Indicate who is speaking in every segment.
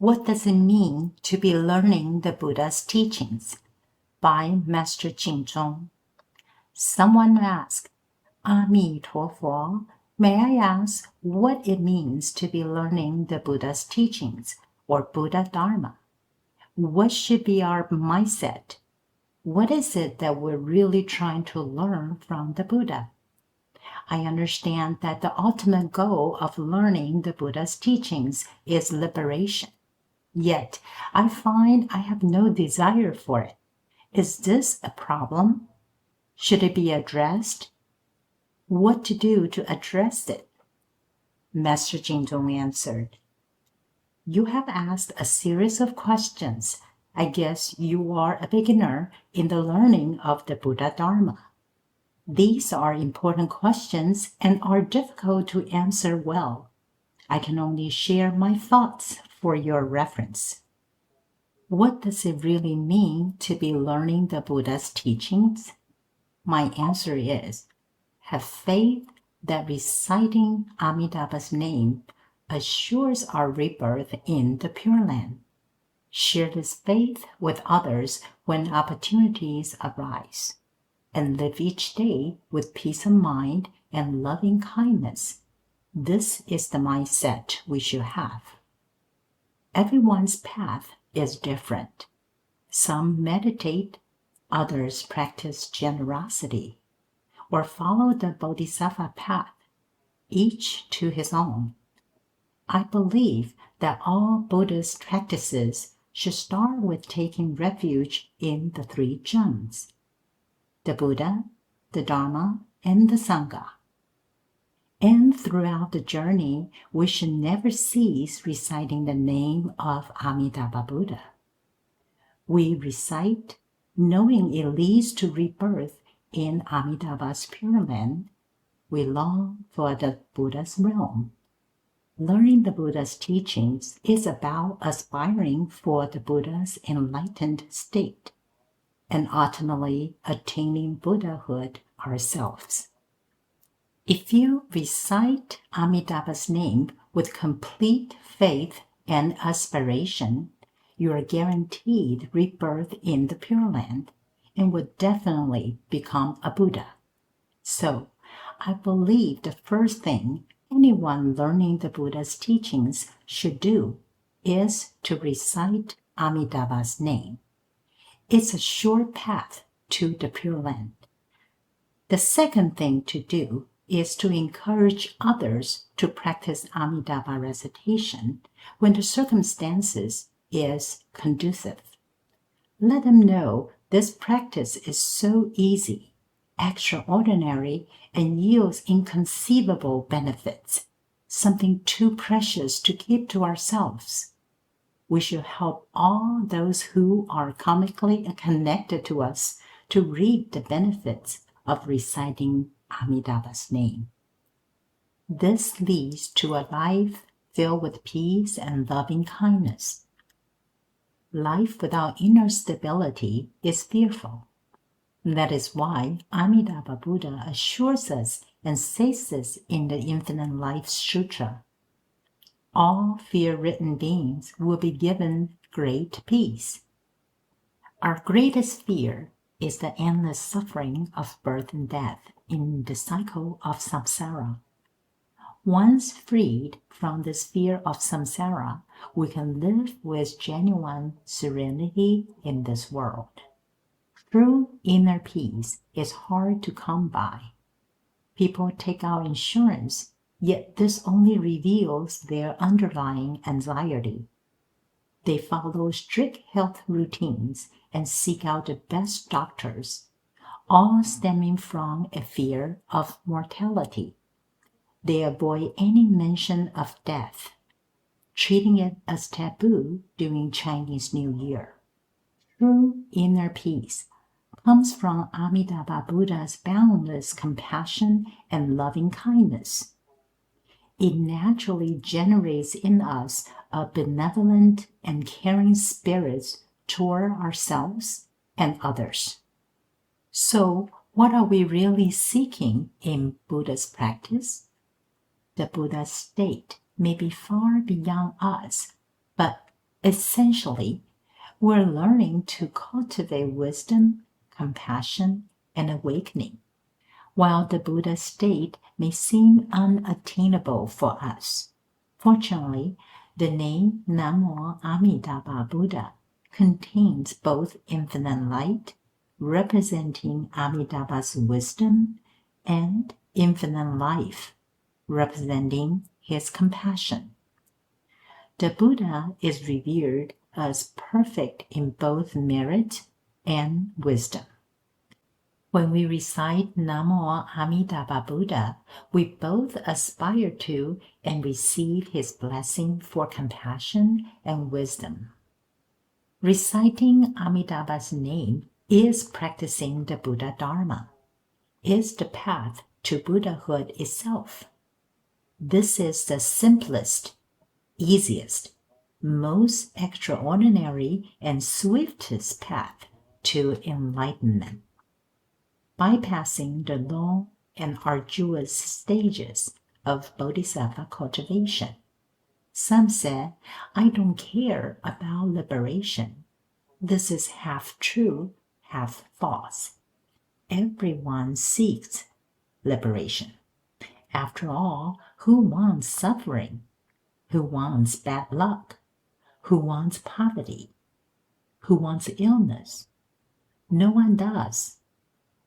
Speaker 1: What does it mean to be learning the Buddha's teachings? By Master Jingzong. Someone asked, Amituofo, may I ask what it means to be learning the Buddha's teachings, or Buddha Dharma? What should be our mindset? What is it that we're really trying to learn from the Buddha? I understand that the ultimate goal of learning the Buddha's teachings is liberation. Yet, I find I have no desire for it. Is this a problem? Should it be addressed? What to do to address it? Master Jingzong answered, You have asked a series of questions. I guess you are a beginner in the learning of the Buddha Dharma. These are important questions and are difficult to answer well. I can only share my thoughts for your reference. What does it really mean to be learning the Buddha's teachings? My answer is, have faith that reciting Amitabha's name assures our rebirth in the Pure Land. Share this faith with others when opportunities arise, and live each day with peace of mind and loving kindness. This is the mindset we should have. Everyone's path is different. Some meditate, others practice generosity, or follow the Bodhisattva path, each to his own. I believe that all Buddhist practices should start with taking refuge in the three gems: the Buddha, the Dharma, and the Sangha. And throughout the journey, we should never cease reciting the name of Amitabha Buddha. We recite, knowing it leads to rebirth in Amitabha's Pure Land. We long for the Buddha's realm. Learning the Buddha's teachings is about aspiring for the Buddha's enlightened state and ultimately attaining Buddhahood ourselves. If you recite Amitabha's name with complete faith and aspiration, you are guaranteed rebirth in the Pure Land and will definitely become a Buddha. So, I believe the first thing anyone learning the Buddha's teachings should do is to recite Amitabha's name. It's a sure path to the Pure Land. The second thing to do is to encourage others to practice Amitabha recitation when the circumstances is conducive. Let them know this practice is so easy, extraordinary, and yields inconceivable benefits, something too precious to keep to ourselves. We should help all those who are karmically connected to us to reap the benefits of reciting Amitabha's name. This leads to a life filled with peace and loving kindness. Life without inner stability is fearful. That is why Amitabha Buddha assures us and says this in the Infinite Life Sutra. All fear-ridden beings will be given great peace. Our greatest fear is the endless suffering of birth and death in the cycle of samsara. Once freed from this fear of samsara, we can live with genuine serenity in this world. True inner peace is hard to come by. People take out insurance, yet this only reveals their underlying anxiety. They follow strict health routines and seek out the best doctors, all stemming from a fear of mortality. They avoid any mention of death, treating it as taboo during Chinese New Year. True inner peace comes from Amitabha Buddha's boundless compassion and loving kindness. It naturally generates in us a benevolent and caring spirit toward ourselves and others. So, what are we really seeking in Buddha's practice? The Buddha's state may be far beyond us, but Essentially, we're learning to cultivate wisdom, compassion, and awakening. While the Buddha state may seem unattainable for us, fortunately, the name Namo Amitabha Buddha contains both infinite light, representing Amitabha's wisdom, and infinite life, representing his compassion. The Buddha is revered as perfect in both merit and wisdom. When we recite Namo Amitabha Buddha, we both aspire to and receive his blessing for compassion and wisdom. Reciting Amitabha's name is practicing the Buddha Dharma, is the path to Buddhahood itself. This is the simplest, easiest, most extraordinary, and swiftest path to enlightenment. Bypassing the long and arduous stages of Bodhisattva cultivation. Some say, I don't care about liberation. This is half true, half false. Everyone seeks liberation. After all, who wants suffering? Who wants bad luck? Who wants poverty? Who wants illness? No one does.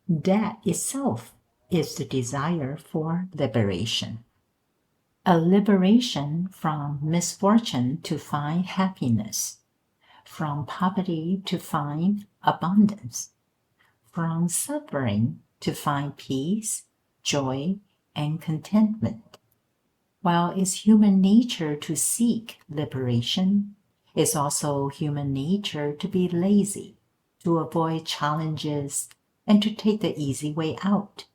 Speaker 1: That itself is the desire for liberation. A liberation from misfortune to find happiness, from poverty to find abundance, from suffering to find peace, joy, and contentment. While it's human nature to seek liberation, it's also human nature to be lazy, to avoid challenges, and to take the easy way out.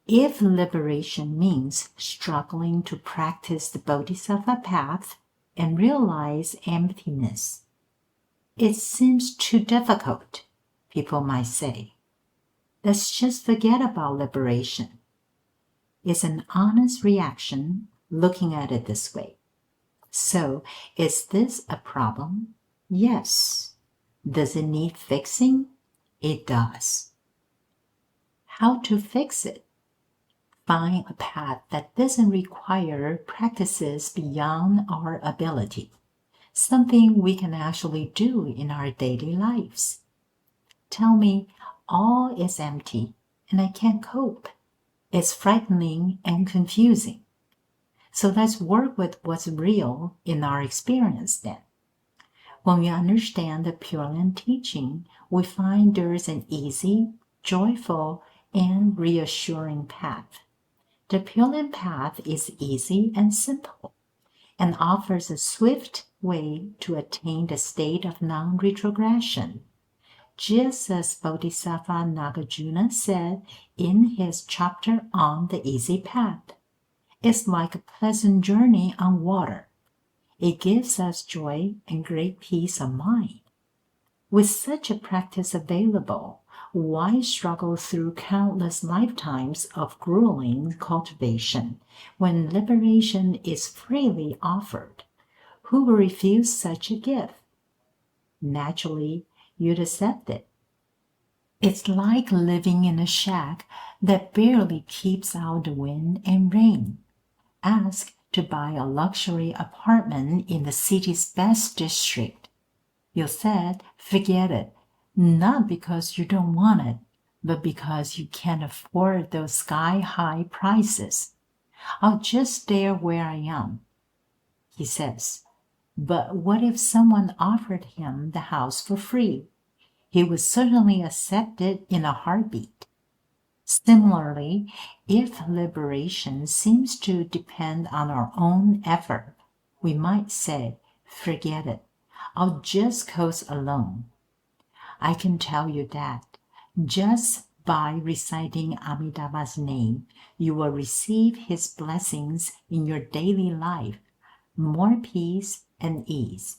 Speaker 1: If liberation means struggling to practice the Bodhisattva path and realize emptiness, it seems too difficult, people might say. Let's just forget about liberation. It's an honest reaction looking at it this way. So, is this a problem? Yes. Does it need fixing? It does. How to fix it? Find a path that doesn't require practices beyond our ability, something we can actually do in our daily lives. Tell me, all is empty and I can't cope. It's frightening and confusing. So let's work with what's real in our experience then. When we understand the Pure Land teaching, we find there is an easy, joyful, and reassuring path. The Pure Land path is easy and simple, and offers a swift way to attain the state of non-retrogression, just as Bodhisattva Nagarjuna said in his chapter on the easy path. It's like a pleasant journey on water. It gives us joy and great peace of mind. With such a practice available, why struggle through countless lifetimes of grueling cultivation when liberation is freely offered? Who will refuse such a gift? Naturally, you'd accept it. It's like living in a shack that barely keeps out the wind and rain. Ask to buy a luxury apartment in the city's best district. You said, forget it, not because you don't want it, but because you can't afford those sky-high prices. I'll just stay where I am, he says. But what if someone offered him the house for free? He would certainly accept it in a heartbeat. Similarly, if liberation seems to depend on our own effort, we might say, forget it, I'll just coast alone. I can tell you that just by reciting Amitabha's name, you will receive his blessings in your daily life, more peace and ease.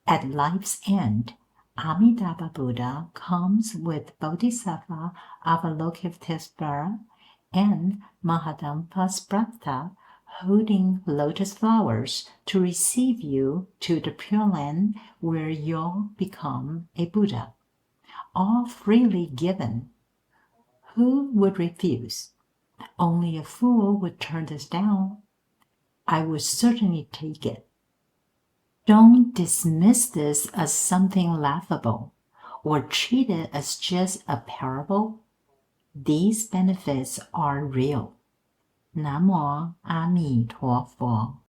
Speaker 1: At life's end, Amitabha Buddha comes with Bodhisattva Avalokitesvara and Mahadampa Sprapta, holding lotus flowers to receive you to the Pure Land where you'll become a Buddha, all freely given. Who would refuse? Only a fool would turn this down. I would certainly take it. Don't dismiss this as something laughable or treat it as just a parable. These benefits are real. 南无阿弥陀佛。